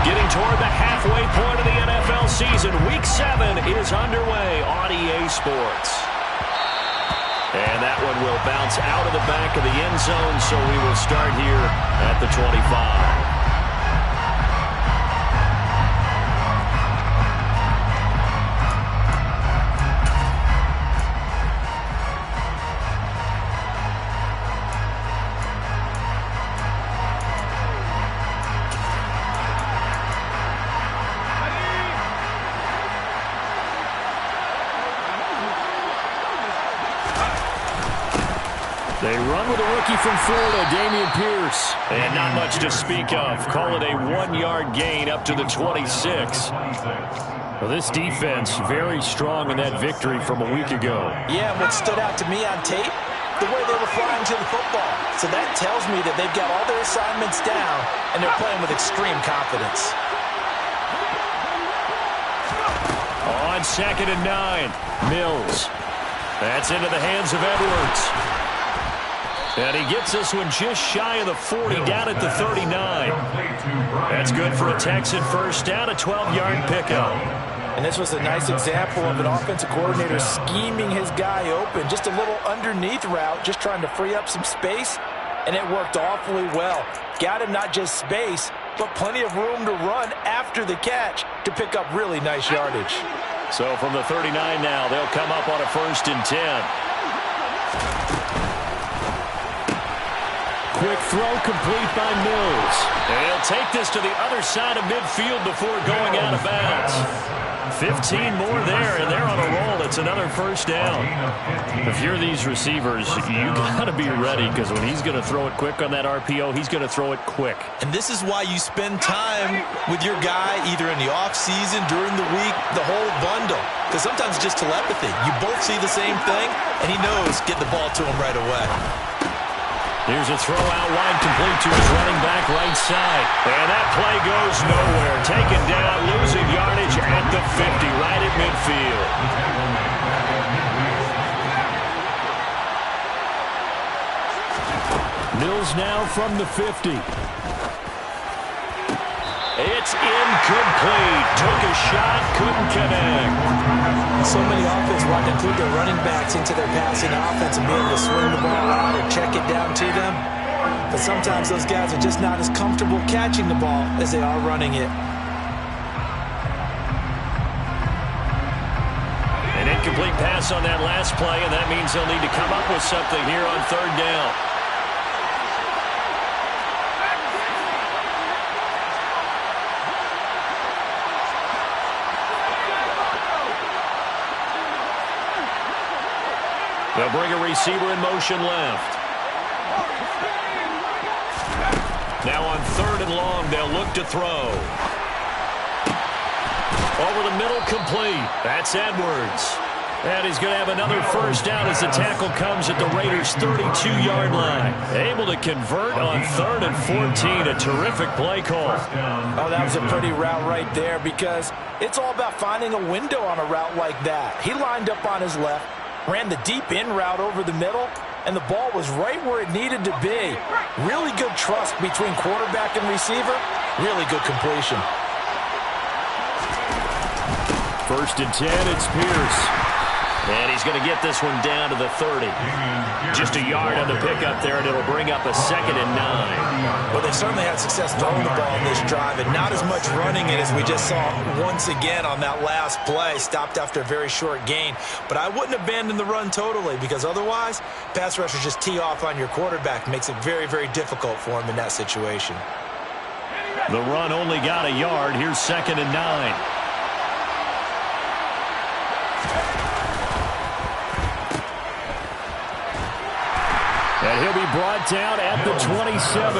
Getting toward the halfway point of the NFL season. Week 7 is underway on EA Sports. And that one will bounce out of the back of the end zone, so we will start here at the 25. They run with a rookie from Florida, Dameon Pierce. And not much to speak of. Call it a 1-yard gain up to the 26. Well, this defense very strong in that victory from a week ago. Yeah, what stood out to me on tape, the way they were flying to the football. So that tells me that they've got all their assignments down, and they're playing with extreme confidence. On 2nd and 9, Mills. That's into the hands of Edwards. And he gets this one just shy of the 40, down at the 39. That's good for a Texan first down, a 12-yard pickup. And this was a nice example of an offensive coordinator scheming his guy open. Just a little underneath route, just trying to free up some space, and it worked awfully well. Got him not just space, but plenty of room to run after the catch to pick up really nice yardage. So from the 39 now, they'll come up on a 1st and 10. Quick throw complete by Mills. And he'll take this to the other side of midfield before going out of bounds. 15 more there, and they're on a roll. It's another first down. If you're these receivers, you got to be ready, because when he's going to throw it quick on that RPO, he's going to throw it quick. And this is why you spend time with your guy either in the offseason, during the week, the whole bundle. Because sometimes it's just telepathy. You both see the same thing, and he knows get the ball to him right away. Here's a throw out wide, complete to his running back right side. And that play goes nowhere. Taken down, losing yardage at the 50, right at midfield. Mills now from the 50. It's incomplete. Took a shot, couldn't connect. So many offenses want to include their running backs into their passing offense and be able to swing the ball out or check it down to them. But sometimes those guys are just not as comfortable catching the ball as they are running it. An incomplete pass on that last play, and that means they'll need to come up with something here on 3rd down. They'll bring a receiver in motion left. Now on 3rd and long, they'll look to throw. Over the middle, complete. That's Edwards. And he's going to have another first down as the tackle comes at the Raiders' 32-yard line. Able to convert on 3rd and 14. A terrific play call. Oh, that was a pretty route right there, because it's all about finding a window on a route like that. He lined up on his left, ran the deep in route over the middle, and the ball was right where it needed to be. Really good trust between quarterback and receiver. Really good completion. 1st and 10, it's Pierce. And he's going to get this one down to the 30. Just a yard on the pickup there, and it'll bring up a 2nd and 9. Well, they've certainly had success throwing the ball in this drive, and not as much running it as we just saw once again on that last play. Stopped after a very short gain. But I wouldn't abandon the run totally, because otherwise, pass rushers just tee off on your quarterback. Makes it very, very difficult for him in that situation. The run only got a yard. Here's 2nd and 9. And he'll be brought down at the 27.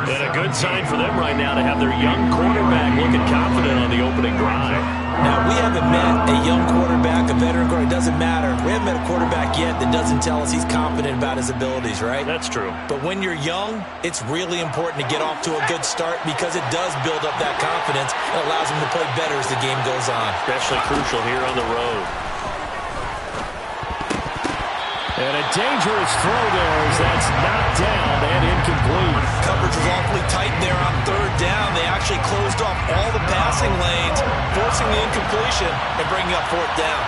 And a good sign for them right now to have their young quarterback looking confident on the opening drive. Now, we haven't met a young quarterback, a veteran quarterback. It doesn't matter. We haven't met a quarterback yet that doesn't tell us he's confident about his abilities, right? That's true. But when you're young, it's really important to get off to a good start, because it does build up that confidence and allows him to play better as the game goes on. Especially crucial here on the road. And a dangerous throw there as that's knocked down and incomplete. Coverage was awfully tight there on 3rd down. They actually forcing the incompletion and bringing up fourth down.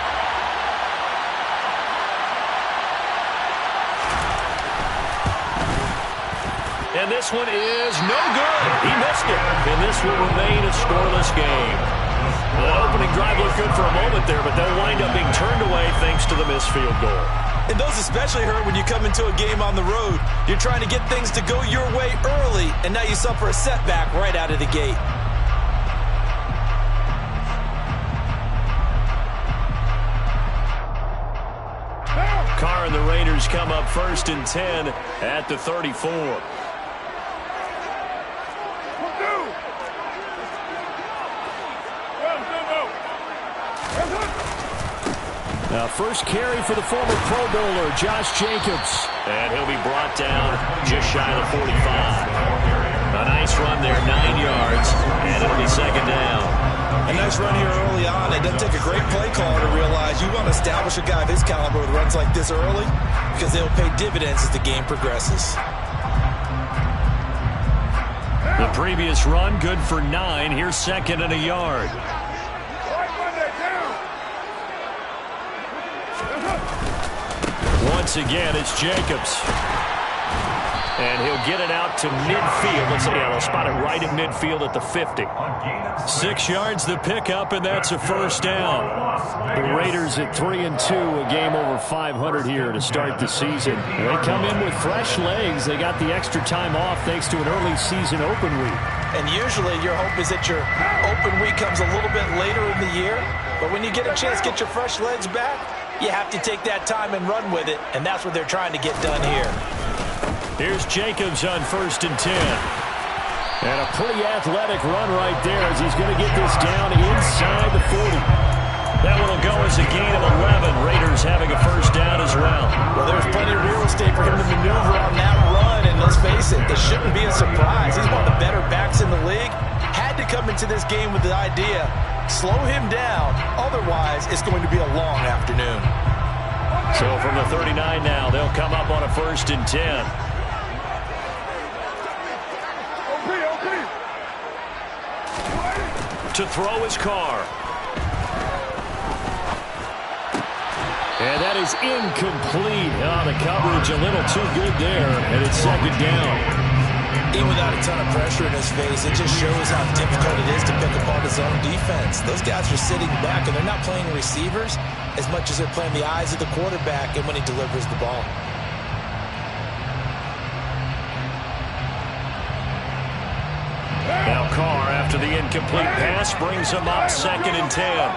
And this one is no good. He missed it. And this will remain a scoreless game. The opening drive looked good for a moment there, but they'll wind up being turned away thanks to the missed field goal. And those especially hurt when you come into a game on the road. You're trying to get things to go your way early, and now you suffer a setback right out of the gate. Carr and the Raiders come up 1st and 10 at the 34. Now, first carry for the former Pro Bowler, Josh Jacobs. And he'll be brought down just shy of the 45. A nice run there, 9 yards, and it'll be second down. A nice run here early on. It doesn't take a great play caller to realize you want to establish a guy of his caliber with runs like this early because they'll pay dividends as the game progresses. The previous run, good for 9. Here's second and a yard. Once again, it's Jacobs. And he'll get it out to midfield. Let's see, they'll spot it right at midfield at the 50. 6 yards the pickup, and that's a first down. The Raiders at 3-2, a game over 500 here to start the season. They come in with fresh legs. They got the extra time off thanks to an early season open week. And usually your hope is that your open week comes a little bit later in the year. But when you get a chance to get your fresh legs back, you have to take that time and run with it, and that's what they're trying to get done here. Here's Jacobs on 1st and 10. And a pretty athletic run right there as he's going to get this down inside the 40. That one will go as a gain of 11. Raiders having a first down as well. Well, there's plenty of real estate for him to maneuver on that run, and let's face it, it shouldn't be a surprise. He's one of the better backs in the league. Had to come into this game with the idea, slow him down, otherwise it's going to be a long afternoon. So from the 39 now, they'll come up on a 1st and 10. To throw his Carr. And that is incomplete. Oh, the coverage a little too good there, and it's second down. Even without a ton of pressure in his face, it just shows how difficult it is to pick apart his own defense. Those guys are sitting back, and they're not playing receivers as much as they're playing the eyes of the quarterback and when he delivers the ball. Now Carr, after the incomplete pass, brings him up 2nd and 10.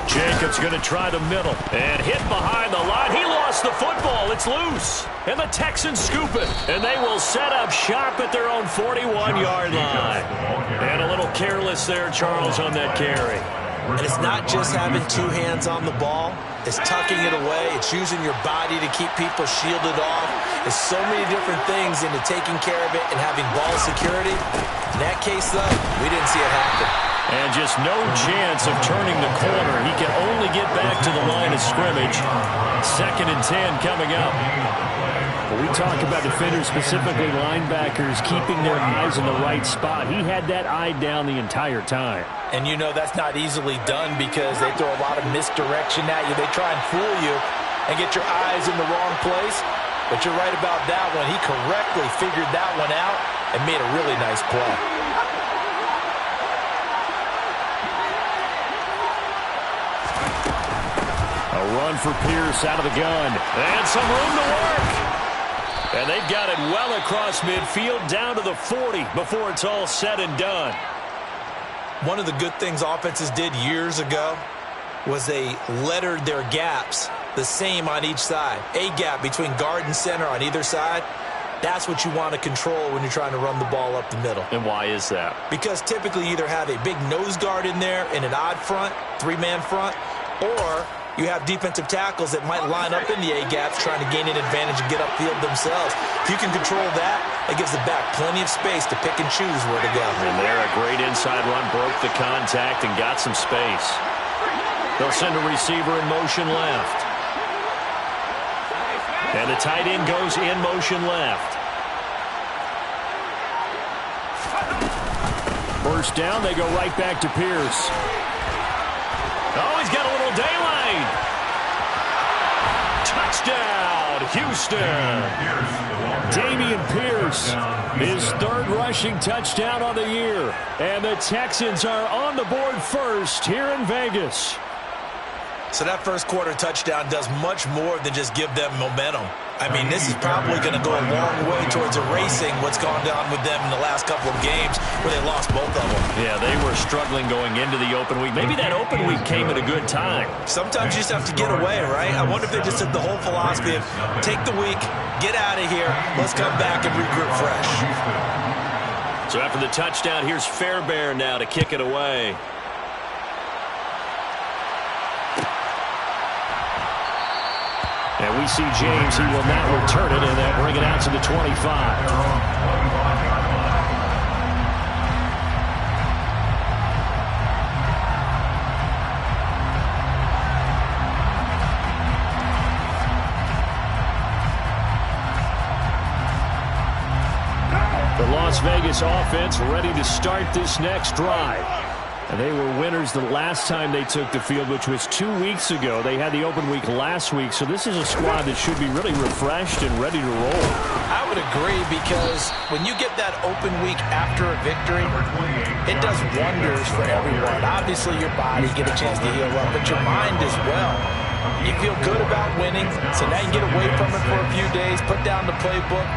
Jacobs going to try the middle and hit behind the line. He lost the football. It's loose. And the Texans scoop it. And they will set up shop at their own 41-yard line. And a little careless there, Charles, on that carry. And it's not just having 2 hands on the ball. It's tucking it away. It's using your body to keep people shielded off. There's so many different things into taking care of it and having ball security. In that case, though, we didn't see it happen. And just no chance of turning the corner. He can only get back to the line of scrimmage. 2nd and 10 coming up. Well, we talk about defenders, specifically linebackers, keeping their eyes in the right spot. He had that eye down the entire time. And you know that's not easily done because they throw a lot of misdirection at you. They try and fool you and get your eyes in the wrong place. But you're right about that one. He correctly figured that one out and made a really nice play. A run for Pierce out of the gun. And some room to work. And they've got it well across midfield down to the 40 before it's all said and done. One of the good things offenses did years ago was they lettered their gaps the same on each side. A gap between guard and center on either side. That's what you want to control when you're trying to run the ball up the middle. And why is that? Because typically you either have a big nose guard in there in an odd front, 3-man front, or you have defensive tackles that might line up in the A-gaps trying to gain an advantage and get upfield themselves. If you can control that, it gives the back plenty of space to pick and choose where to go. And there, a great inside run, broke the contact and got some space. They'll send a receiver in motion left. And the tight end goes in motion left. first down. They go right back to Pierce. Oh, he's got a little daylight. Touchdown, Houston. Dameon Pierce, his third rushing touchdown on the year. And the Texans are on the board first here in Vegas. So that first quarter touchdown does much more than just give them momentum. I mean, this is probably going to go a long way towards erasing what's gone down with them in the last couple of games where they lost both of them. Yeah, they were struggling going into the open week. Maybe that open week came at a good time. Sometimes you just have to get away, right? I wonder if they just took the whole philosophy of take the week, get out of here, let's come back and regroup fresh. So after the touchdown, here's Fairbairn now to kick it away. And we see James. He will not return it, and they'll bring it out to the 25. The Las Vegas offense ready to start this next drive. And they were winners the last time they took the field, which was 2 weeks ago. They had the open week last week, so this is a squad that should be really refreshed and ready to roll. I would agree, because when you get that open week after a victory, it does wonders for everyone. Obviously, your body get a chance to heal up, but your mind as well. You feel good about winning, so now you get away from it for a few days, put down the playbook,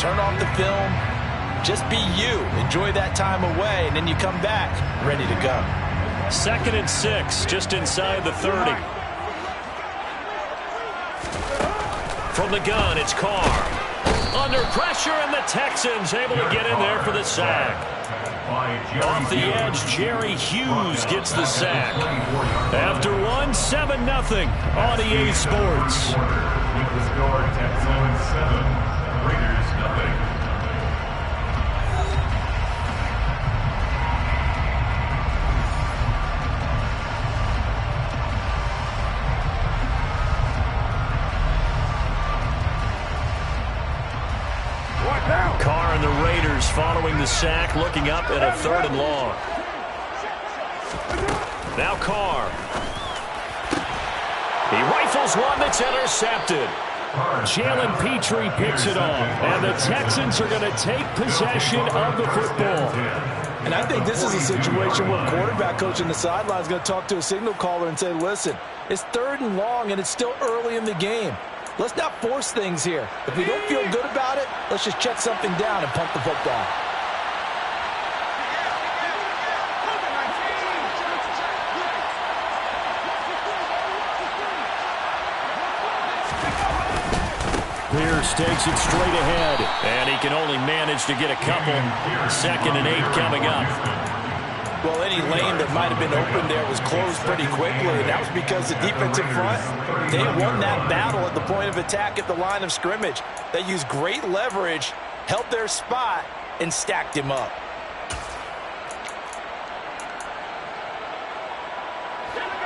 turn off the film. Just be you. Enjoy that time away, and then you come back ready to go. 2nd and 6, just inside the 30. From the gun, it's Carr. Under pressure, and the Texans able to get in there for the sack. Off the edge, Jerry Hughes gets the sack. After one, 7-0 on EA Sports. The score, Texans 7, Raiders 0. Carr and the Raiders following the sack, looking up at a 3rd and long. Now Carr. He rifles one that's intercepted. Jalen Petrie picks it off, and the Texans are going to take possession of the football. And I think this is a situation where quarterback coach in the sideline is going to talk to a signal caller and say, listen, it's 3rd and long, and it's still early in the game. Let's not force things here. If we don't feel good about it, let's just check something down and punt the football. Pierce takes it straight ahead, and he can only manage to get a couple. 2nd and 8 coming up. Well, any lane that might have been open there was closed pretty quickly, and that was because the defensive front, they won that battle at the point of attack at the line of scrimmage. They used great leverage, held their spot, and stacked him up.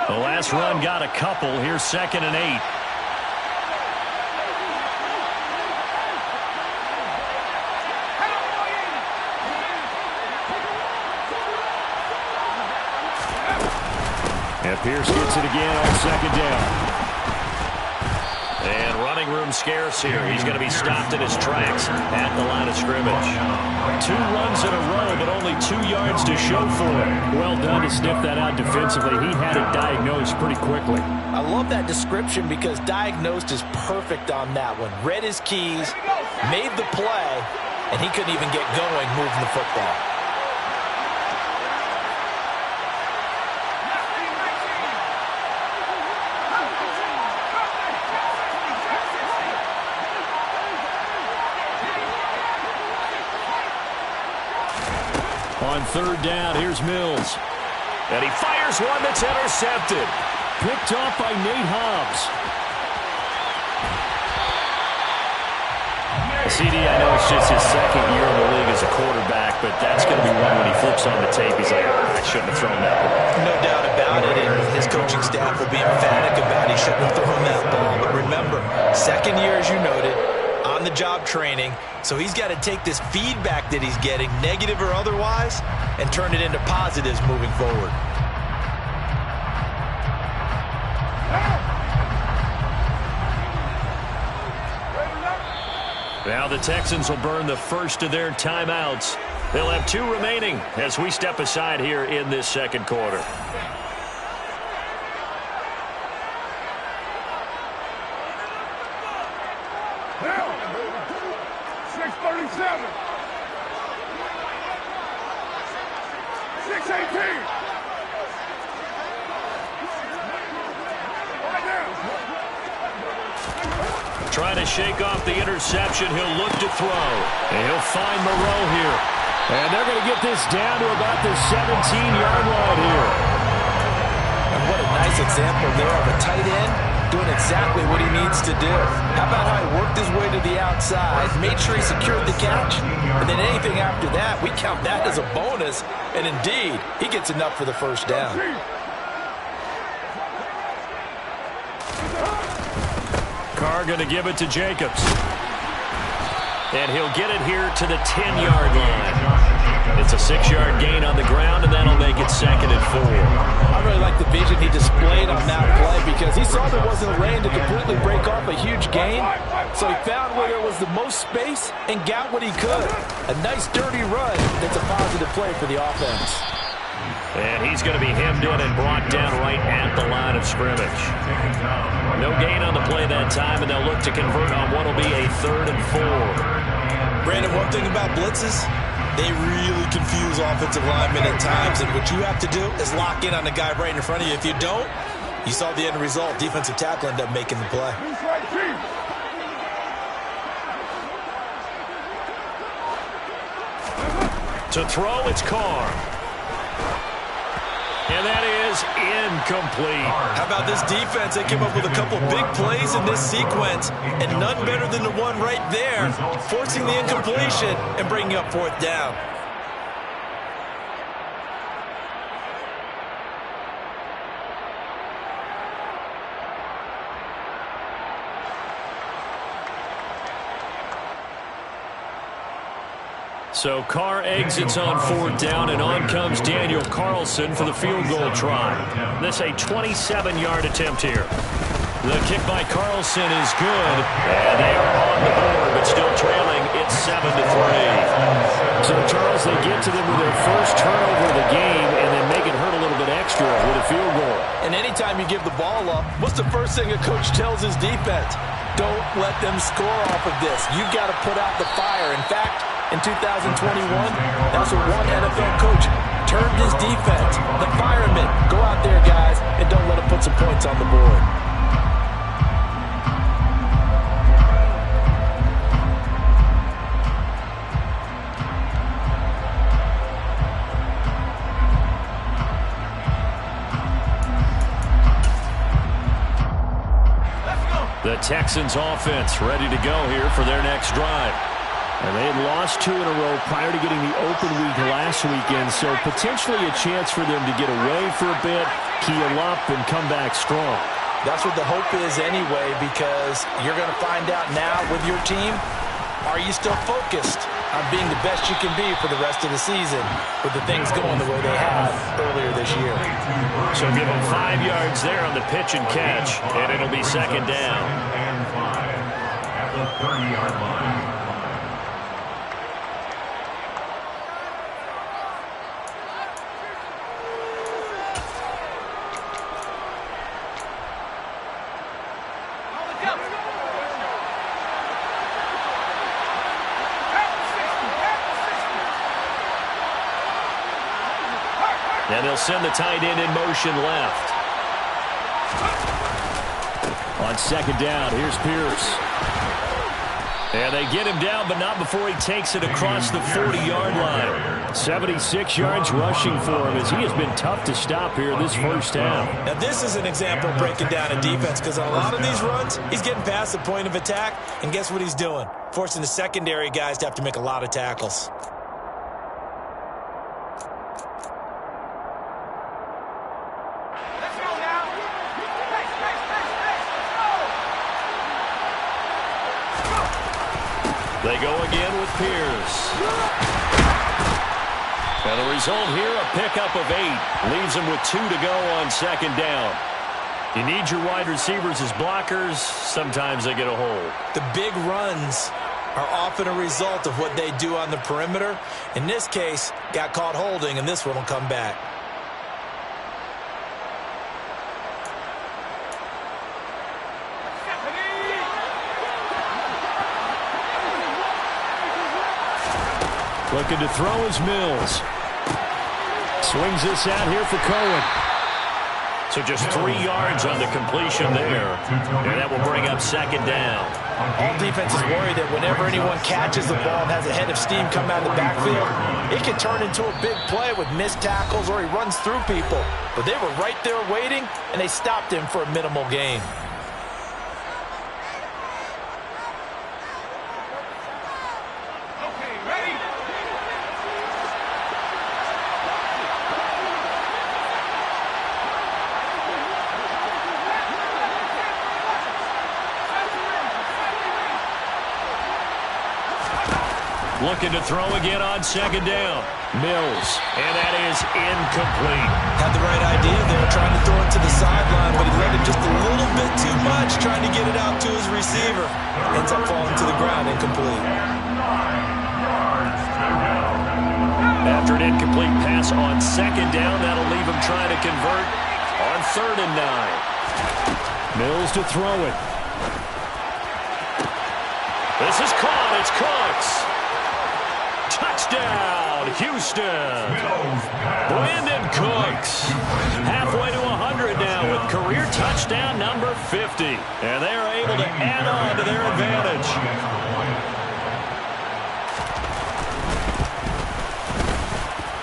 The last run got a couple. Here's 2nd and 8. And Pierce gets it again on 2nd down. And running room scarce here. He's going to be stopped in his tracks at the line of scrimmage. 2 runs in a row, but only 2 yards to show for it. Well done to sniff that out defensively. He had it diagnosed pretty quickly. I love that description, because diagnosed is perfect on that one. Read his keys, made the play, and he couldn't even get going moving the football. On 3rd down, here's Mills. And he fires one that's intercepted. Picked off by Nate Hobbs. CD, I know it's just his 2nd year in the league as a quarterback, but that's going to be one when he flips on the tape. He's like, I shouldn't have thrown that ball. No doubt about it, and his coaching staff will be emphatic about he shouldn't have thrown that ball. But remember, 2nd year, as you noted, on-the-job training, so he's got to take this feedback that he's getting, negative or otherwise, and turn it into positives moving forward. Now the Texans will burn the first of their timeouts. They'll have 2 remaining as we step aside here in this second quarter. Trying to shake off the interception. He'll look to throw. And he'll find Moreau here. And they're going to get this down to about the 17-yard line here. And what a nice example there of a tight end doing exactly what he needs to do. How about how he worked his way to the outside, made sure he secured the catch, and then anything after that, we count that as a bonus. And indeed, he gets enough for the first down. Carr going to give it to Jacobs. And he'll get it here to the 10-yard line. It's a 6-yard gain on the ground, and that'll make it 2nd and 4. I really like the vision he displayed on that play because he saw there wasn't a lane to completely break off a huge gain. So he found where there was the most space and got what he could. A nice, dirty run that's a positive play for the offense. And he's going to be hemmed in and brought down right at the line of scrimmage. No gain on the play that time, and they'll look to convert on what will be a 3rd and 4. Brandon, one thing about blitzes, they really confuse offensive linemen at times, and what you have to do is lock in on the guy right in front of you. If you don't, you saw the end result. Defensive tackle ended up making the play. To throw, it's Carr. And that is incomplete. How about this defense? They came up with a couple big plays in this sequence, and none better than the one right there, forcing the incompletion and bringing up 4th down. So Carr exits on 4th down, and on comes Daniel Carlson for the field goal try. This a 27-yard attempt here. The kick by Carlson is good, and they are on the board, but still trailing. It's 7-3. So, Charles, they get to them with their first turnover of the game and then make it hurt a little bit extra with a field goal. And anytime you give the ball up, what's the first thing a coach tells his defense? Don't let them score off of this. You've got to put out the fire. In fact, in 2021, that's what one NFL coach termed his defense. The firemen. Go out there, guys, and don't let them put some points on the board. The Texans offense ready to go here for their next drive. And they had lost 2 in a row prior to getting the open week last weekend, so potentially a chance for them to get away for a bit, keel up, and come back strong. That's what the hope is anyway, because you're going to find out now with your team, are you still focused on being the best you can be for the rest of the season with the things going the way they have earlier this year? So give them 5 yards there on the pitch and catch, and it'll be 2nd down. And 5 at the 30-yard line. And they'll send the tight end in motion left. On 2nd down, here's Pierce. And they get him down, but not before he takes it across the 40-yard line. 76 yards rushing for him as he has been tough to stop here this first down. Now, this is an example of breaking down a defense because on a lot of these runs, he's getting past the point of attack, and guess what he's doing? Forcing the secondary guys to have to make a lot of tackles. They go again with Pierce. And the result here, a pickup of 8. Leaves them with 2 to go on second down. You need your wide receivers as blockers. Sometimes they get a hold. The big runs are often a result of what they do on the perimeter. In this case, got caught holding, and this one will come back. Looking to throw is Mills. Swings this out here for Cohen. So just 3 yards on the completion there. And that will bring up second down. All defenses worry that whenever anyone catches the ball and has a head of steam come out of the backfield, it can turn into a big play with missed tackles or he runs through people. But they were right there waiting, and they stopped him for a minimal gain. Looking to throw again on second down. Mills, and that is incomplete. Had the right idea there, trying to throw it to the sideline, but he let it just a little bit too much, trying to get it out to his receiver. Ends up falling to the ground, incomplete. After an incomplete pass on second down, that'll leave him trying to convert on 3rd and 9. Mills to throw it. This is caught. It's Cooks. Touchdown, Houston. Brandon Cooks. Halfway to 100 now with career touchdown number 50. And they are able to add on to their advantage.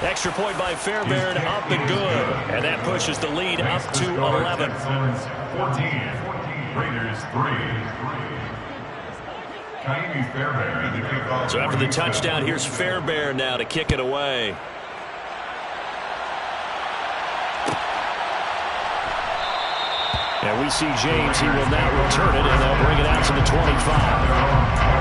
Extra point by Fairbairn, up and good. And that pushes the lead up to 11. 14, Raiders 3. So after the touchdown, here's Fairbairn now to kick it away. And we see James. He will now return it, and they'll bring it out to the 25.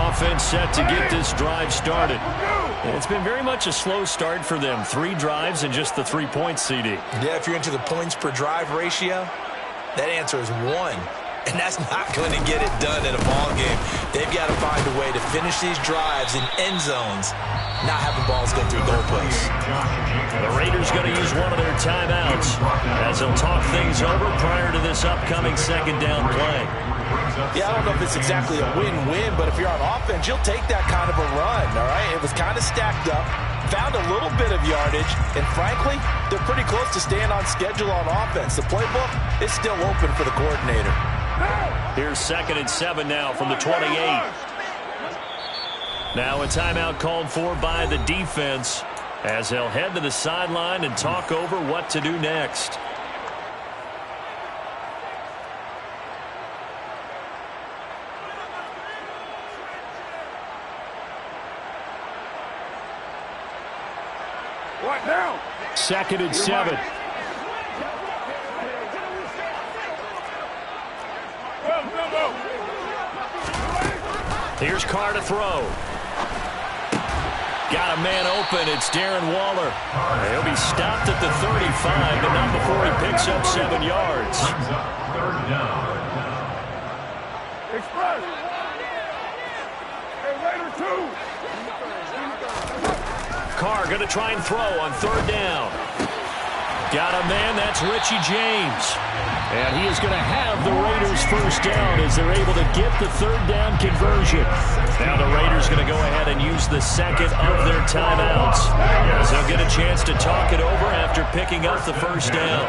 Offense set to get this drive started. And it's been very much a slow start for them. 3 drives and just the 3 points, CD. Yeah, if you're into the points per drive ratio, that answer is 1. And that's not going to get it done in a ball game. They've got to find a way to finish these drives in end zones, not having balls go through goalposts. The Raiders going to use one of their timeouts as they'll talk things over prior to this upcoming second down play. Yeah, I don't know if it's exactly a win-win, but if you're on offense, you'll take that kind of a run, all right? It was kind of stacked up, found a little bit of yardage, and frankly, they're pretty close to staying on schedule on offense. The playbook is still open for the coordinator. Here's 2nd and 7 now from the 28. Now a timeout called for by the defense as they'll head to the sideline and talk over what to do next. What now? 2nd and 7. Here's Carr to throw. Got a man open. It's Darren Waller. He'll be stopped at the 35, but not before he picks up 7 yards. Third down. Express. Hey, Raider 2. Carr going to try and throw on 3rd down. Got a man. That's Richie James. And he is going to have the Raiders first down as they're able to get the 3rd down conversion. Now the Raiders going to go ahead and use the 2nd of their timeouts as they'll get a chance to talk it over after picking up the first down.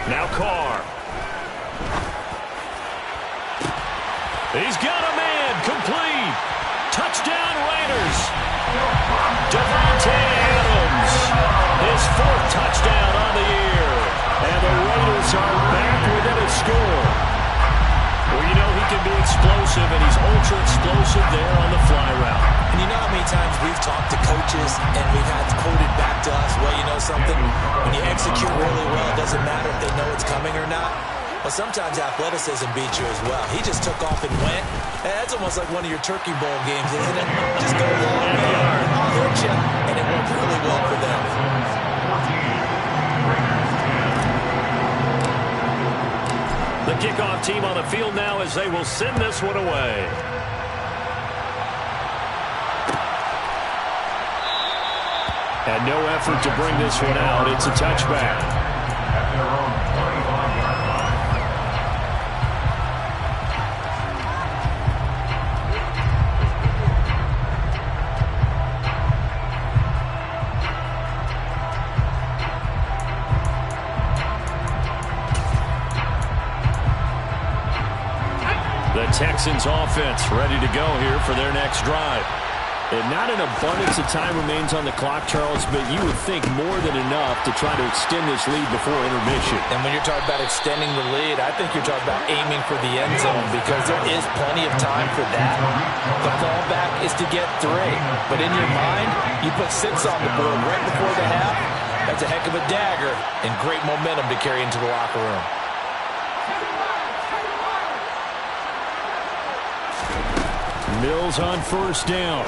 Now Carr. He's got a man. Complete. Touchdown Raiders. Devontae Adams. His 4th touchdown on elusive, and he's ultra explosive there on the fly route. And you know how many times we've talked to coaches and we've had quoted back to us, well, you know something? When you execute really well, it doesn't matter if they know it's coming or not. But sometimes athleticism beats you as well. He just took off and went. And that's almost like one of your Turkey Bowl games, isn't it? Just go long, man. I'll hit you. And it worked really well for them. The kickoff team on the field now as they will send this one away. And no effort to bring this one out. It's a touchback. At their own 35-yard line. The Texans offense ready to go here for their next drive. And not an abundance of time remains on the clock, Charles, but you would think more than enough to try to extend this lead before intermission. And when you're talking about extending the lead, I think you're talking about aiming for the end zone because there is plenty of time for that. The fallback is to get 3. But in your mind, you put 6 on the board right before the half. That's a heck of a dagger and great momentum to carry into the locker room. Mills on first down.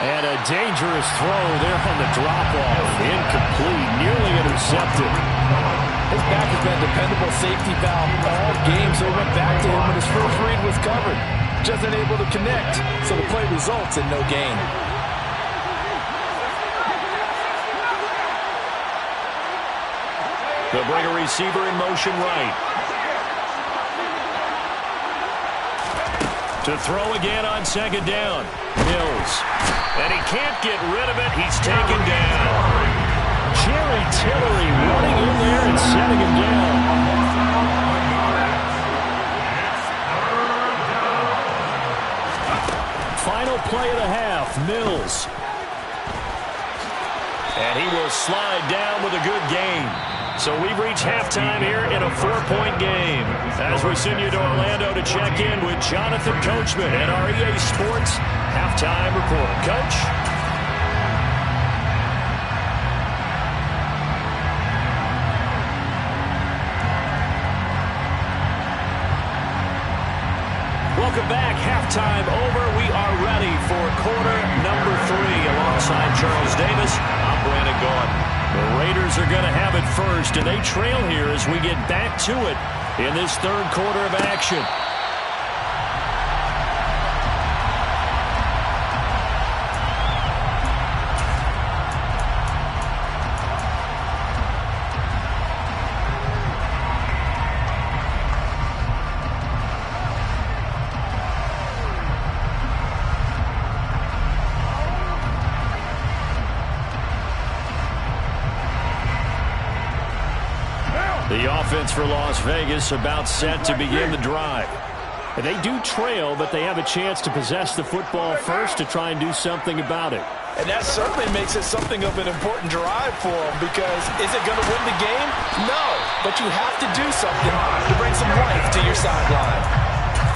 And a dangerous throw there on the drop-off. Incomplete, nearly intercepted. His back has been a dependable safety valve all game, so he went back to him when his first read was covered. Just unable to connect, so the play results in no gain. They'll bring a receiver in motion right. To throw again on second down. Mills. And he can't get rid of it. He's taken down. Jerry Tillery running in there and setting him down. Final play of the half. Mills. And he will slide down with a good gain. So we've reached halftime here in a 4-point game. As we send you to Orlando to check in with Jonathan Coachman at our EA Sports Halftime Report. Coach? Welcome back. Halftime over. We are ready for quarter number 3 alongside Charles Davis. I'm Brandon Gaudin. The Raiders are going to have it first, and they trail here as we get back to it in this third quarter of action. The offense for Las Vegas about set to begin the drive. And they do trail, but they have a chance to possess the football first to try and do something about it. And that certainly makes it something of an important drive for them because is it going to win the game? No, but you have to do something to bring some life to your sideline.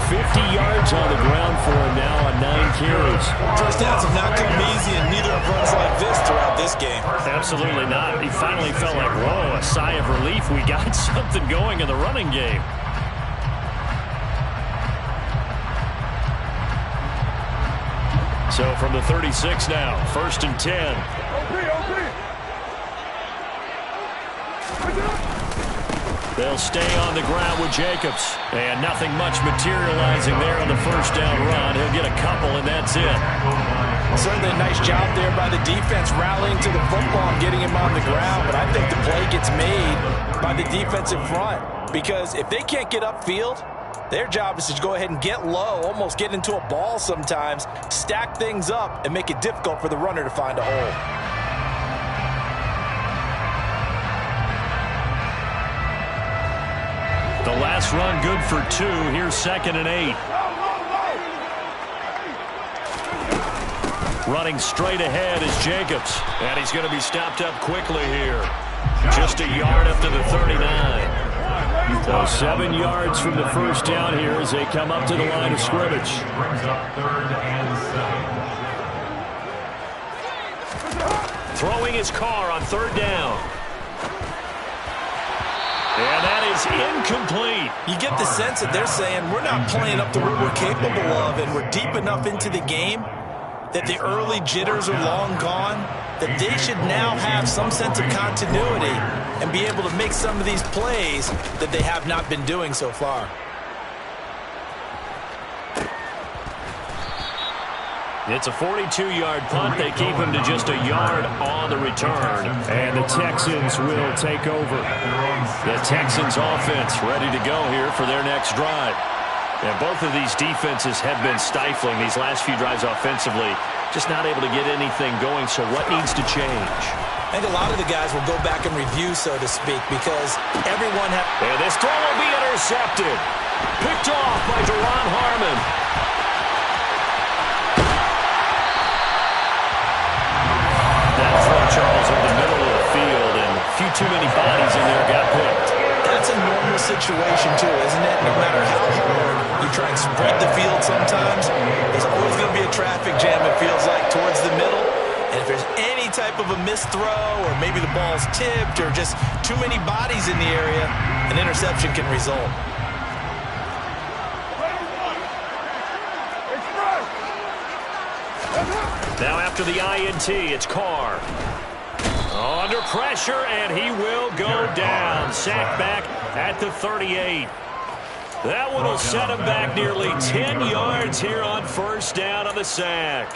50 yards on the ground for him now on 9 carries. First downs have not come easy, and neither have runs like this throughout this game. Absolutely not. He finally felt like, whoa, a sigh of relief. We got something going in the running game. So from the 36 now, 1st and 10. They'll stay on the ground with Jacobs. And nothing much materializing there on the first down run. He'll get a couple, and that's it. Certainly a nice job there by the defense rallying to the football and getting him on the ground. But I think the play gets made by the defensive front. Because if they can't get upfield, their job is to go ahead and get low, almost get into a ball sometimes, stack things up, and make it difficult for the runner to find a hole. The last run good for 2. Here's 2nd and 8. Running straight ahead is Jacobs. And he's going to be stopped up quickly here. Just a yard up to the 39. So 7 yards from the first down here as they come up to the line of scrimmage. Brings up 3rd and 7. Throwing his car on 3rd down. And that is incomplete. You get the sense that they're saying we're not playing up to what we're capable of, and we're deep enough into the game that the early jitters are long gone, that they should now have some sense of continuity and be able to make some of these plays that they have not been doing so far. It's a 42-yard punt. They keep him to just a yard on the return. And the Texans will take over. The Texans offense ready to go here for their next drive. And both of these defenses have been stifling these last few drives offensively. Just not able to get anything going. So what needs to change? I think a lot of the guys will go back and review, so to speak, because everyone has... And this throw will be intercepted. Picked off by Deron Harmon. Charles in the middle of the field, and a few too many bodies in there got picked. That's a normal situation, too, isn't it? No matter how hard you try and spread the field sometimes, there's always going to be a traffic jam, it feels like, towards the middle. And if there's any type of a missed throw, or maybe the ball's tipped, or just too many bodies in the area, an interception can result. Now after the INT, it's Carr. Under pressure, and he will go down. Sacked back at the 38. That one will set him back nearly 10 yards here on 1st down on the sack.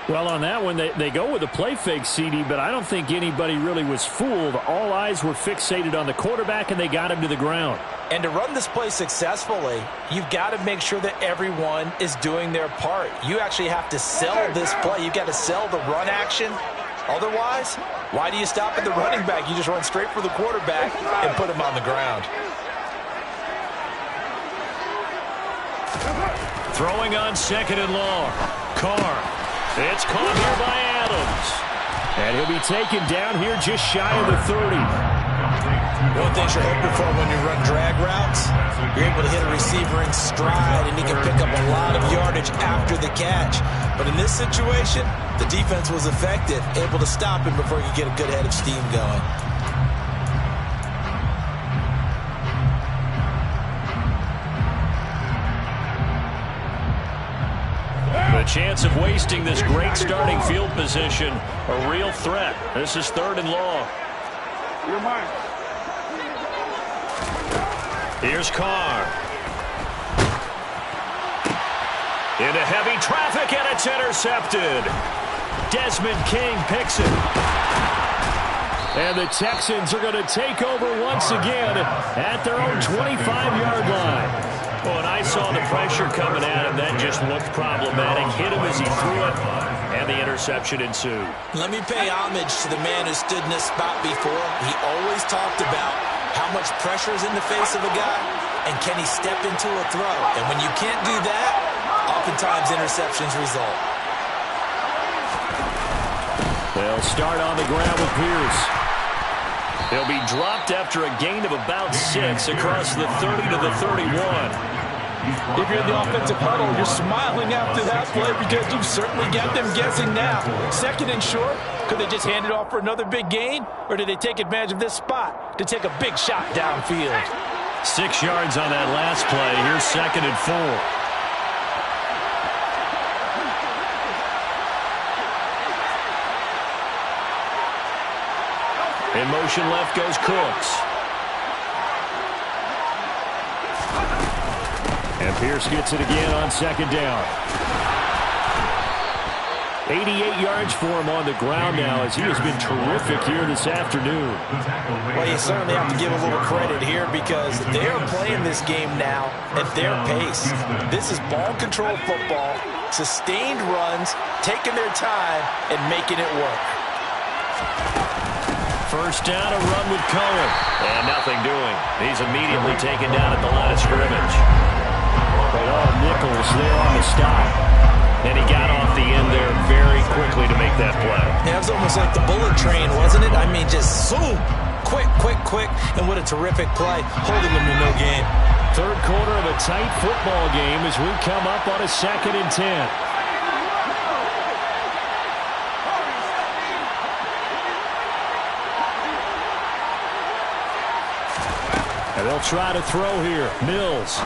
Well, on that one, they go with a play fake, CD, but I don't think anybody really was fooled. All eyes were fixated on the quarterback, and they got him to the ground. And to run this play successfully, you've got to make sure that everyone is doing their part. You actually have to sell this play. You've got to sell the run action. Otherwise, why do you stop at the running back? You just run straight for the quarterback and put him on the ground. Throwing on 2nd and long. Carr. It's caught here by Adams. And he'll be taken down here just shy of the 30. One thing you're hoping for when you run drag routes, you're able to hit a receiver in stride, and he can pick up a lot of yardage after the catch. But in this situation, the defense was effective, able to stop him before he could get a good head of steam going. The chance of wasting this great starting field position, a real threat. This is 3rd and long. Here's Carr. Into heavy traffic, and it's intercepted. Desmond King picks it. And the Texans are going to take over once again at their own 25-yard line. Well, and I saw the pressure coming at him. That just looked problematic. Hit him as he threw it, and the interception ensued. Let me pay homage to the man who stood in this spot before. He always talked about how much pressure is in the face of a guy, and can he step into a throw. And when you can't do that, oftentimes interceptions result. They'll start on the ground with Pierce. He'll be dropped after a gain of about 6 across the 30 to the 31. If you're in the offensive huddle, you're smiling after that play because you've certainly got them guessing now. 2nd and short, could they just hand it off for another big gain? Or did they take advantage of this spot to take a big shot downfield? 6 yards on that last play. Here's 2nd and 4. In motion left goes Cooks. And Pierce gets it again on 2nd down. 88 yards for him on the ground now as he has been terrific here this afternoon. Well, you certainly have to give a little credit here because they are playing this game now at their pace. This is ball control football, sustained runs, taking their time, and making it work. 1st down, a run with Cohen. And nothing doing. He's immediately taken down at the line of scrimmage. But Nichols there on the stop. And he got off the end there very quickly to make that play. Yeah, it was almost like the bullet train, wasn't it? I mean, just zoom, Quick, and what a terrific play, holding them to no gain. Third quarter of a tight football game as we come up on a 2nd and 10. And they'll try to throw here. Mills.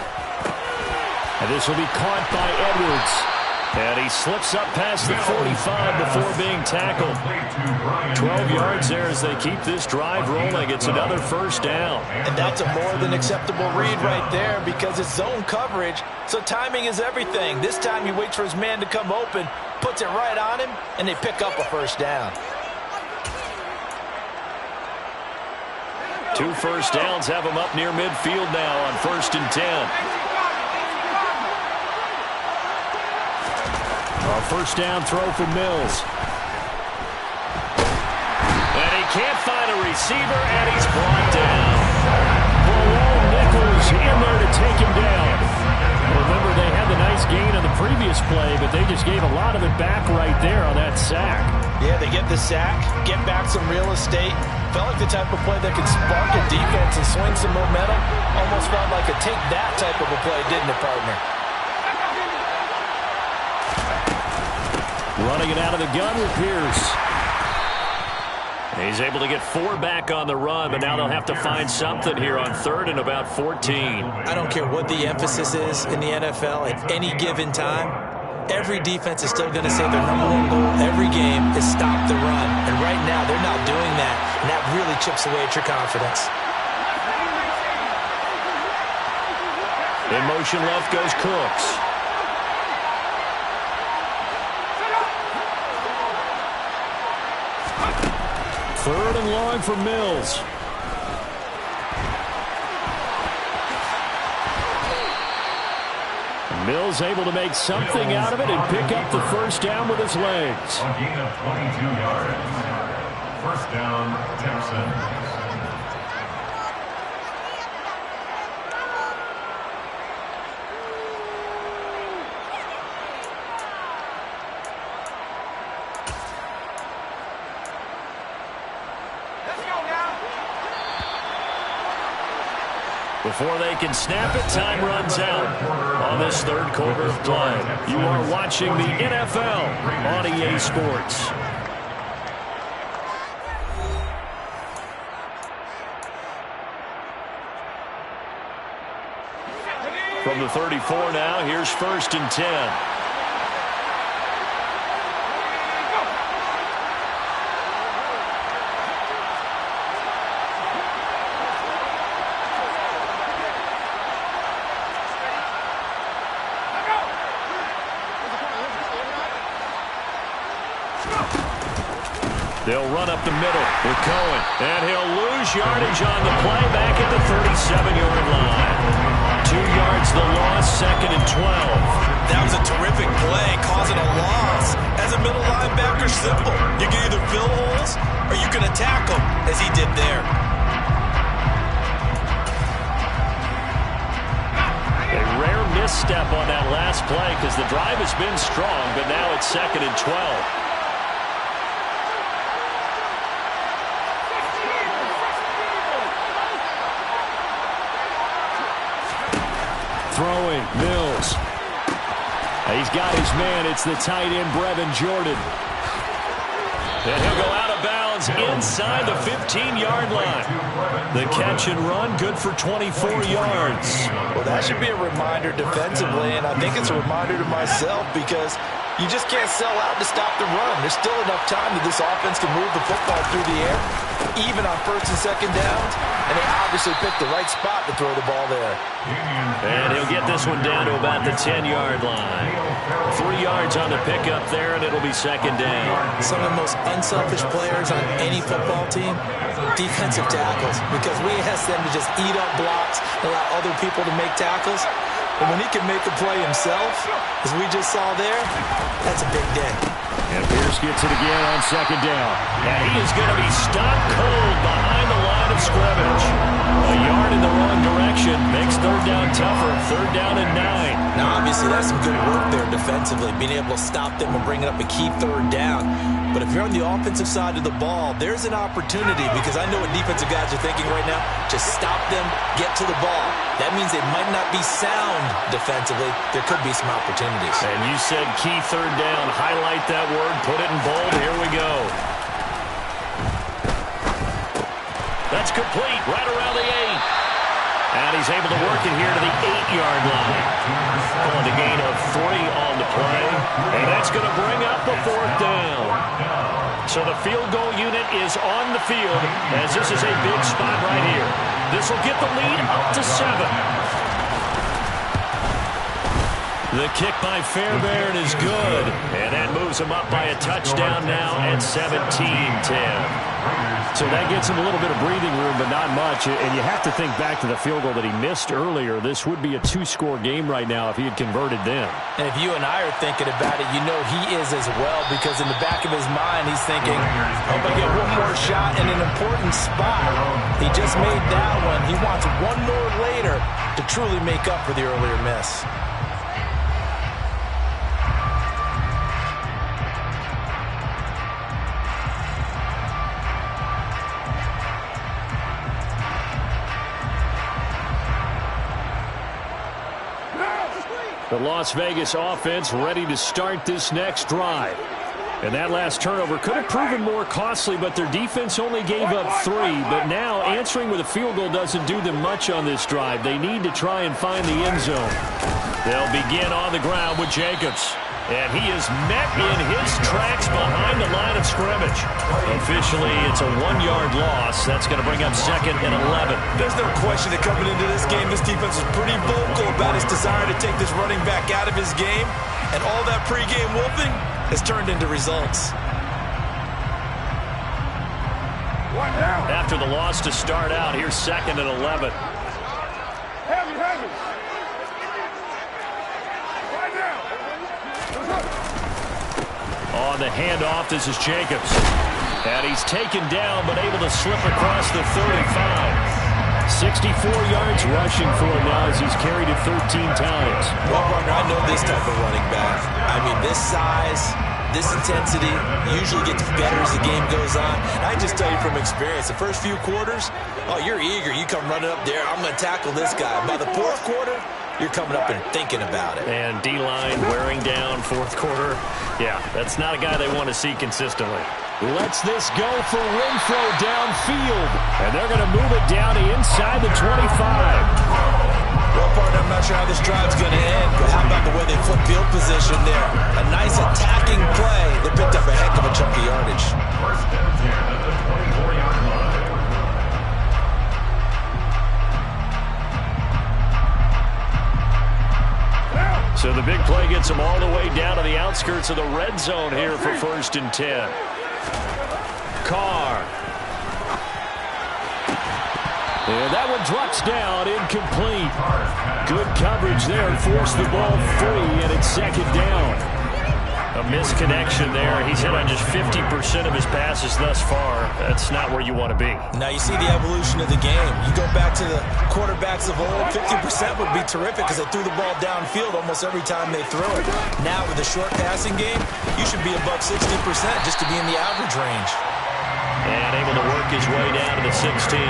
And this will be caught by Edwards. And he slips up past the 45 before being tackled. 12 yards there as they keep this drive rolling. It's another first down. And that's a more than acceptable read right there because it's zone coverage, so timing is everything. This time he waits for his man to come open, puts it right on him, and they pick up a first down. 2 first downs have him up near midfield now on 1st and 10. A first down throw for Mills. And he can't find a receiver, and he's brought down. Malone Nichols in there to take him down. Remember, they had the nice gain on the previous play, but they just gave a lot of it back right there on that sack. Yeah, they get the sack, get back some real estate. Felt like the type of play that could spark a defense and swing some momentum. Almost felt like a take that type of a play, didn't it, partner? Running it out of the gun with Pierce. He's able to get 4 back on the run, but now they'll have to find something here on 3rd and about 14. I don't care what the emphasis is in the NFL at any given time. Every defense is still going to say their #1 goal every game is stop the run. And right now, they're not doing that, and that really chips away at your confidence. In motion left goes Cooks. Third and long for Mills. Mills able to make something out of it and pick up the first down with his legs. A gain of 22 yards. First down, Texans. Before they can snap it, time runs out on this 3rd quarter of play. You are watching the NFL on EA Sports. From the 34 now, here's 1st and 10. They'll run up the middle with Cohen. And he'll lose yardage on the play back at the 37-yard line. 2 yards the loss, 2nd and 12. That was a terrific play, causing a loss. As a middle linebacker, simple. You can either fill holes or you can attack them, as he did there. A rare misstep on that last play because the drive has been strong, but now it's 2nd and 12. Throwing, Mills. He's got his man. It's the tight end, Brevin Jordan. And he'll go out of bounds inside the 15-yard line. The catch and run, good for 24 yards. Well, that should be a reminder defensively, and I think it's a reminder to myself because you just can't sell out to stop the run. There's still enough time that this offense can move the football through the air, even on 1st and 2nd downs, and they obviously picked the right spot to throw the ball there. And he'll get this one down to about the 10-yard line. 3 yards on the pickup there, and it'll be 2nd down. Some of the most unselfish players on any football team, defensive tackles, because we ask them to just eat up blocks, allow other people to make tackles. And when he can make the play himself, as we just saw there, that's a big day. And Pierce gets it again on second down. And he is going to be stopped cold behind the line of scrimmage. A yard in the wrong direction makes third down tougher. Third down and 9. Now, obviously, that's some good work there defensively, being able to stop them and bring up a key third down. But if you're on the offensive side of the ball, there's an opportunity, because I know what defensive guys are thinking right now. Just stop them, get to the ball. That means they might not be sound defensively. There could be some opportunities. And you said key third down. Highlight that word. Put it in bold. Here we go. That's complete. Right around the 8. And he's able to work it here to the 8-yard line. Calling a gain of 3 on the play. And that's going to bring up the fourth down. So the field goal unit is on the field, as this is a big spot right here. This will get the lead up to 7. The kick by Fairbairn is good. And that moves him up by a touchdown now at 17-10. So that gets him a little bit of breathing room, but not much. And you have to think back to the field goal that he missed earlier. This would be a 2-score game right now if he had converted then. And if you and I are thinking about it, you know he is as well, because in the back of his mind, he's thinking, I'm going to get one more shot in an important spot. He just made that one. He wants one more later to truly make up for the earlier miss. The Las Vegas offense ready to start this next drive. And that last turnover could have proven more costly, but their defense only gave up 3. But now answering with a field goal doesn't do them much on this drive. They need to try and find the end zone. They'll begin on the ground with Jacobs. And he is met in his tracks behind the line of scrimmage. Officially, it's a 1-yard loss. That's going to bring up 2nd and 11. There's no question that coming into this game, this defense is pretty vocal about its desire to take this running back out of his game. And all that pregame wolfing has turned into results. After the loss to start out, here's 2nd and 11. On the handoff, this is Jacobs. And he's taken down, but able to slip across the 35. 64 yards rushing for him now as he's carried it 13 times. Well, partner, I know this type of running back. I mean, this size, this intensity usually gets better as the game goes on. And I just tell you from experience, the first few quarters, oh, you're eager. You come running up there, I'm going to tackle this guy. By the fourth quarter, you're coming up and thinking about it. And D-line wearing down fourth quarter. Yeah, that's not a guy they want to see consistently. Lets this go for Renfro downfield. And they're going to move it down to inside the 25. Well, partner, I'm not sure how this drive's going to end, but how about the way they flip field position there? A nice attacking play. They picked up a heck of a chunk of yardage. First and 10 at the 24-yard line. So the big play gets them all the way down to the outskirts of the red zone here for 1st and 10. Carr. And that one drops down, incomplete. Good coverage there, forced the ball free, and it's 2nd down. A misconnection there. He's hit on just 50% of his passes thus far. That's not where you want to be. Now you see the evolution of the game. You go back to the quarterbacks of old, 50% would be terrific because they threw the ball downfield almost every time they throw it. Now with the short passing game, you should be above 60% just to be in the average range. And able to work his way down to the 16.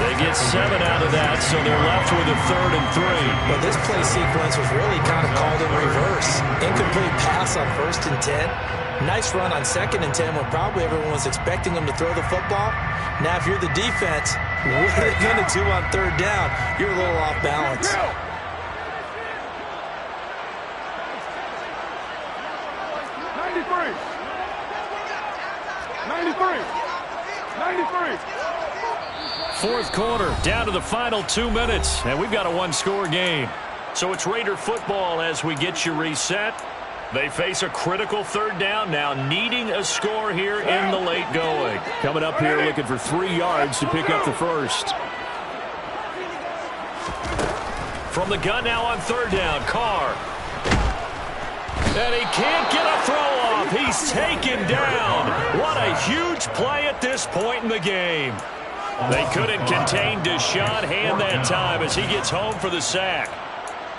They get 7 out of that, so they're left with a 3rd and 3. Well, this play sequence was really kind of called in reverse. Incomplete pass on 1st and 10. Nice run on 2nd and 10 when probably everyone was expecting them to throw the football. Now, if you're the defense, what are they going to do on 3rd down? You're a little off balance. 93. Fourth quarter, down to the final 2 minutes, and we've got a 1-score game. So it's Raider football as we get you reset. They face a critical 3rd down now, needing a score here in the late going. Coming up here looking for 3 yards to pick up the first. From the gun now on 3rd down, Carr. And he can't get a throw off. off. He's taken down. What a huge play at this point in the game. They couldn't contain Deshaun Hand that time as he gets home for the sack.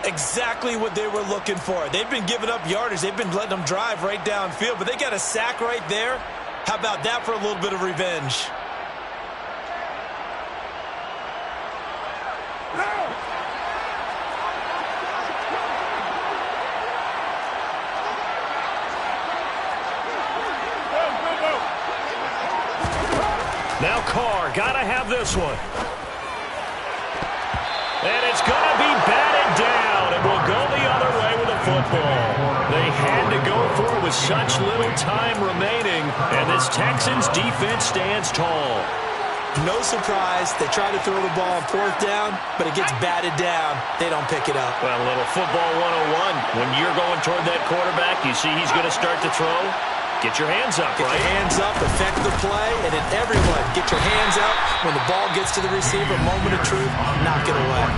Exactly what they were looking for. They've been giving up yardage. They've been letting them drive right downfield, but they got a sack right there. How about that for a little bit of revenge? Now Carr, gotta have this one. And it's gonna be batted down, and will go the other way with the football. They had to go for it with such little time remaining, and this Texans defense stands tall. No surprise, they try to throw the ball on 4th down, but it gets batted down. They don't pick it up. Well, a little football 101. When you're going toward that quarterback, you see he's going to start to throw. Get your hands up, Get your hands up, affect the play, and then everyone get your hands up. When the ball gets to the receiver, moment of truth, knock it away.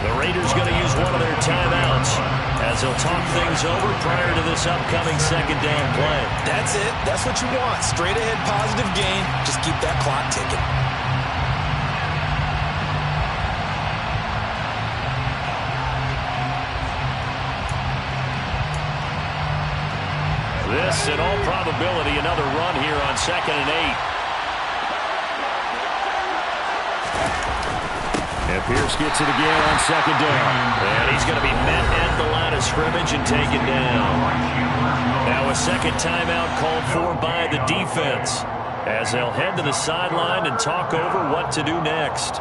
The Raiders going to use one of their timeouts as they'll talk things over prior to this upcoming 2nd down play. That's it. That's what you want. Straight ahead positive gain. Just keep that clock ticking. This, in all probability, another run here on 2nd and 8. And Pierce gets it again on 2nd down. And he's going to be met at the line of scrimmage and taken down. Now a 2nd timeout called for by the defense as they'll head to the sideline and talk over what to do next.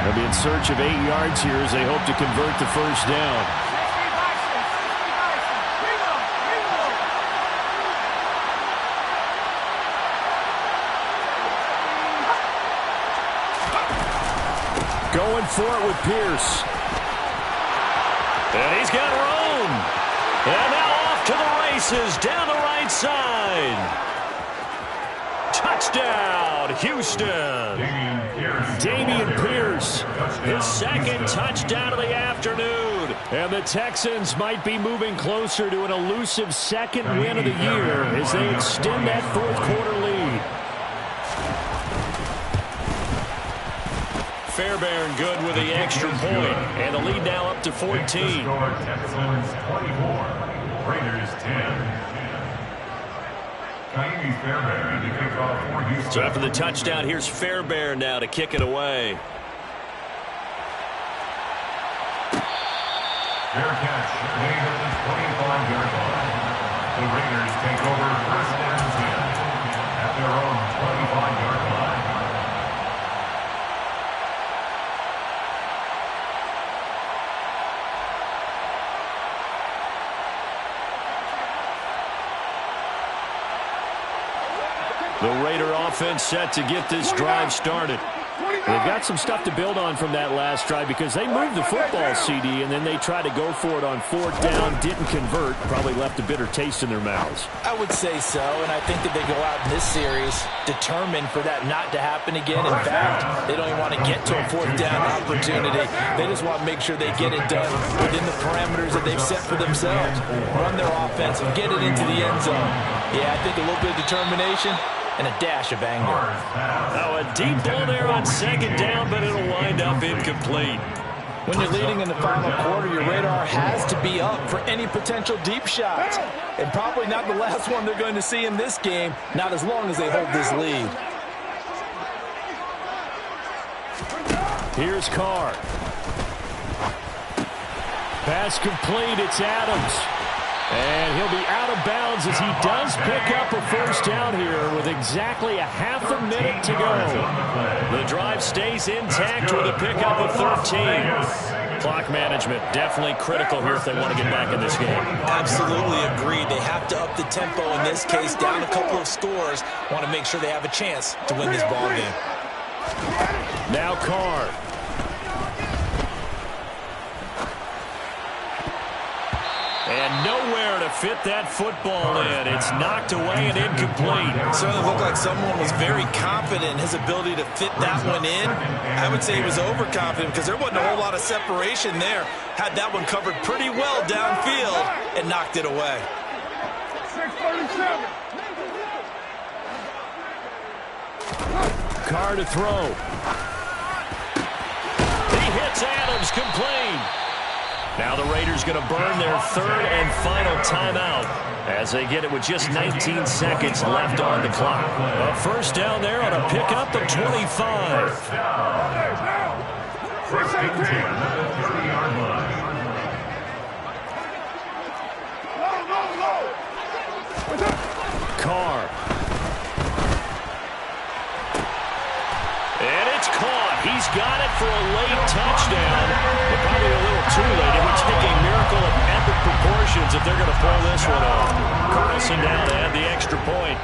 They'll be in search of 8 yards here as they hope to convert the 1st down. Going for it with Pierce. And he's got room. And now off to the races down the right side. Touchdown, Houston. Dameon Pierce. His 2nd touchdown of the afternoon. And the Texans might be moving closer to an elusive 2nd win of the year as they extend that 4th quarter lead. Fairbairn good with the extra point. And the lead now up to 14. Texans 24, Raiders 10. Fairbairn to kick off for Houston. So after the touchdown, here's Fairbairn now to kick it away. Fair catch made at the 25-yard line. The Raiders take over 1st and 10 at their own 25-yard line. The Raider offense set to get this drive started. They've got some stuff to build on from that last drive because they moved the football, CD, and then they tried to go for it on 4th down, didn't convert, probably left a bitter taste in their mouths. I would say so, and I think that they go out in this series determined for that not to happen again. In fact, they don't even want to get to a 4th down opportunity. They just want to make sure they get it done within the parameters that they've set for themselves. Run their offense and get it into the end zone. Yeah, I think a little bit of determination and a dash of anger. Now a deep ball there on 2nd down, but it'll wind up incomplete. When you're leading in the final quarter, your radar has to be up for any potential deep shots. And probably not the last one they're going to see in this game, not as long as they hold this lead. Here's Carr. Pass complete, it's Adams. And he'll be out of bounds as he does pick up a 1st down here with exactly a half a minute to go. The drive stays intact with a pickup of 13. Clock management definitely critical here if they want to get back in this game. Absolutely agreed. They have to up the tempo in this case, down a couple of scores. Want to make sure they have a chance to win this ball game. Now Carr. And nowhere to fit that football in. It's knocked away and incomplete. It certainly looked like someone was very confident in his ability to fit that one in. I would say he was overconfident because there wasn't a whole lot of separation there. Had that one covered pretty well downfield and knocked it away. 637. Carr to throw. He hits Adams, complete. Now the Raiders going to burn their third and final timeout as they get it with just 19 seconds left on the clock. A first down there on a pickup of 25. First and 10 at the 30-yard line. Carr. And it's caught. He's got it for a late touchdown, but probably a little too late. It would take a miracle of epic proportions if they're going to pull this one off. Carlson down to add the extra point.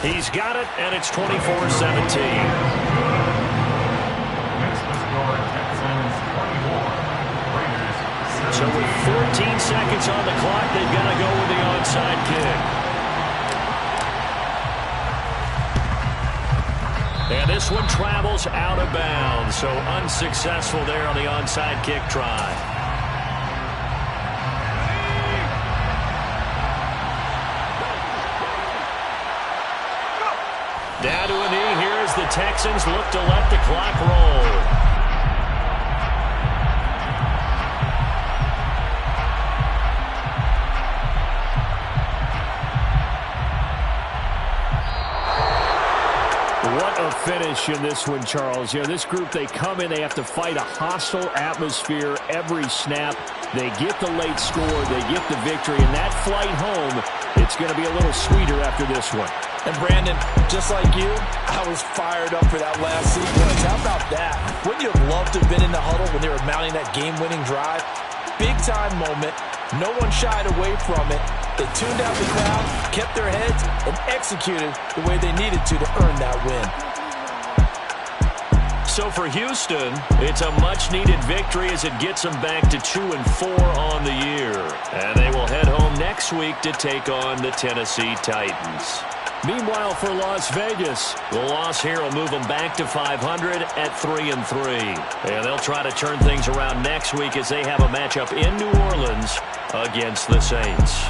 He's got it, and it's 24-17. So with 14 seconds on the clock, they've got to go with the onside kick. And this one travels out of bounds, so unsuccessful there on the onside kick try. Down to a knee here as the Texans look to let the clock roll. What a finish in this one, Charles. You know, this group, they come in, they have to fight a hostile atmosphere every snap. They get the late score, they get the victory, and that flight home, it's going to be a little sweeter after this one. And Brandon, just like you, I was fired up for that last sequence. How about that? Wouldn't you have loved to have been in the huddle when they were mounting that game-winning drive? Big-time moment. No one shied away from it. They tuned out the crowd, kept their heads, and executed the way they needed to earn that win. So for Houston, it's a much-needed victory as it gets them back to 2-4 on the year. And they will head home next week to take on the Tennessee Titans. Meanwhile, for Las Vegas, the loss here will move them back to 500 at 3-3. And they'll try to turn things around next week as they have a matchup in New Orleans against the Saints.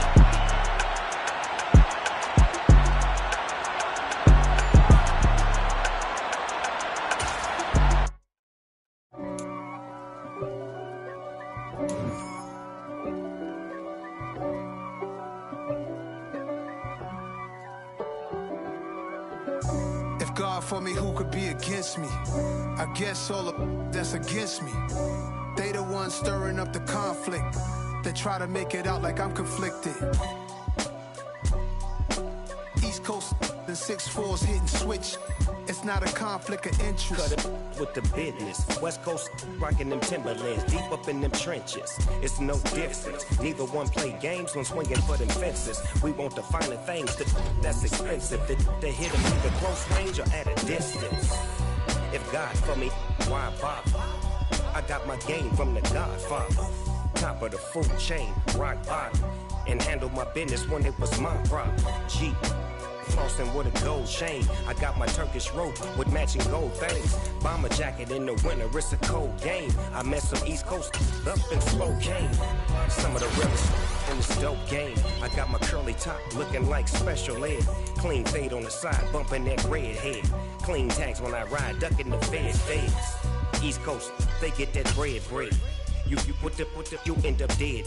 God for me, who could be against me? I guess all of that's against me. They the ones stirring up the conflict. They try to make it out like I'm conflicted. East Coast and 6'4's hitting switch. It's not a conflict of interest. Cut it with the business. West Coast rocking them Timberlands, deep up in them trenches. It's no difference. Neither one play games when swinging for them fences. We want the finer things that's expensive. They hit them either close range or at a distance. If God for me, why bother? I got my game from the Godfather. Top of the food chain, rock bottom. And handle my business when it was my problem. Jeep. Flossing with a gold chain. I got my Turkish rope with matching gold things. Bomber jacket in the winter, it's a cold game. I met some East Coast up in Spokane. Some of the realest in this dope game. I got my curly top looking like special ed. Clean fade on the side, bumping that red head. Clean tags when I ride, ducking the fades. East Coast, they get that bread. You put the, you end up dead.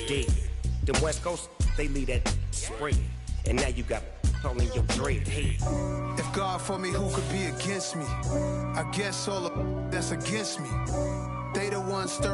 Them West Coast, they leave that spray. And now you got calling your dread head. If God for me, who could be against me? I guess all of that's against me. They the ones stirring